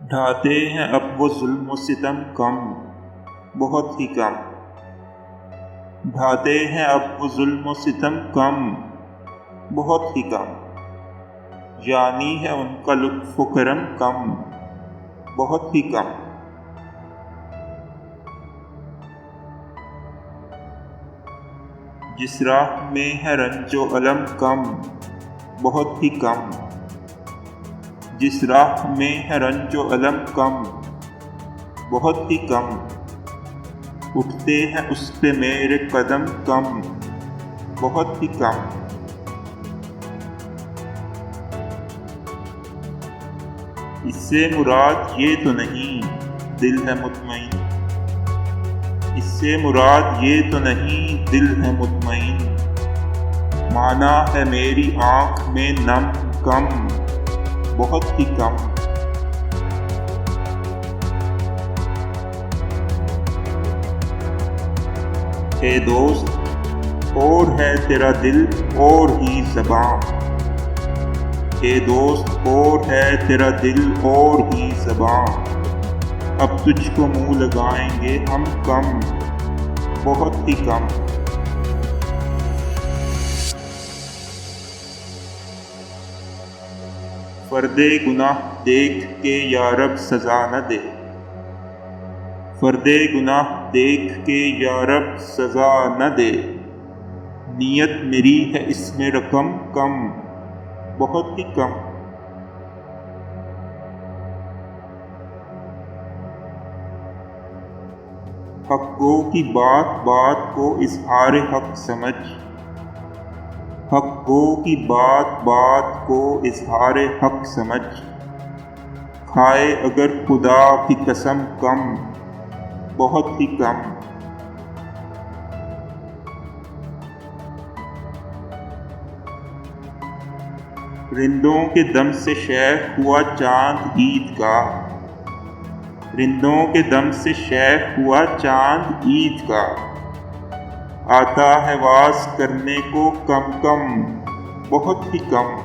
ڈھاتے ہیں اب وہ ظلم و ستم کم، بہت ہی کم۔ ڈھاتے ہیں اب وہ ظلم و ستم کم، بہت ہی کم۔ یعنی ہے ان کا لطف و کرم کم، بہت ہی کم۔ جس راہ میں ہے رنج و الم کم، بہت ہی کم۔ جس راہ میں ہے رنج و الم کم، بہت ہی کم۔ اٹھتے ہیں اس پہ میرے قدم کم، بہت ہی کم۔ اس سے مراد یہ تو نہیں دل ہے مطمئن، اس سے مراد یہ تو نہیں دل ہے مطمئن۔ مانا ہے میری آنکھ میں نم کم، بہت ہی کم۔ اے دوست اور ہے تیرا دل اور ہی زباں، اے دوست اور ہے تیرا دل اور ہی زباں۔ اب تجھ کو منہ لگائیں گے ہم کم، بہت ہی کم۔ فردِ گناہ دیکھ کے یا رب سزا نہ دے، فردِ گناہ دیکھ کے یا رب سزا نہ دے۔ نیت میری ہے اس میں رقم کم، بہت ہی کم۔ حق گو کی بات بات کو اظہار حق سمجھ، حق گو کی بات بات کو اظہار حق سمجھ۔ کھائے اگر خدا کی قسم کم، بہت ہی کم۔ رندوں کے دم سے شیخ ہوا چاند عید کا، رندوں کے دم سے شیخ ہوا چاند عید کا۔ آتا ہے واز کرنے کو کم کم، بہت ہی کم۔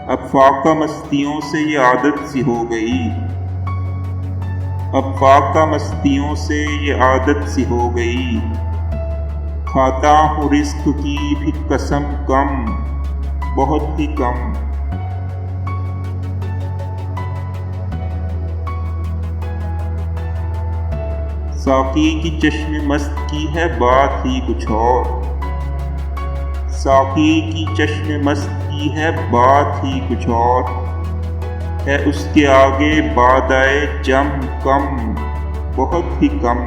اب فاقہ مستیوں سے یہ عادت سی ہو گئی، اب فاقہ مستیوں سے یہ عادت سی ہو گئی۔ کھاتا ہوں رزق کی بھی قسم کم، بہت ہی کم۔ ساقی کی چشم مست کی ہے بات ہی کچھ اور، ساقی کی چشم مست کی ہے بات ہی کچھ اور۔ ہے اس کے آگے بادائے جم کم، بہت ہی کم۔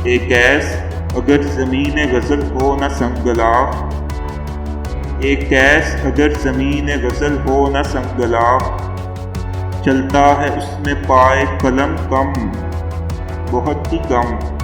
اے قیس اگر زمین غزل ہو نہ سنگلاخ، اے قیس اگر زمین غزل ہو نہ سنگلاخ۔ چلتا ہے اس میں پائے قلم کم، بہت ہی کم۔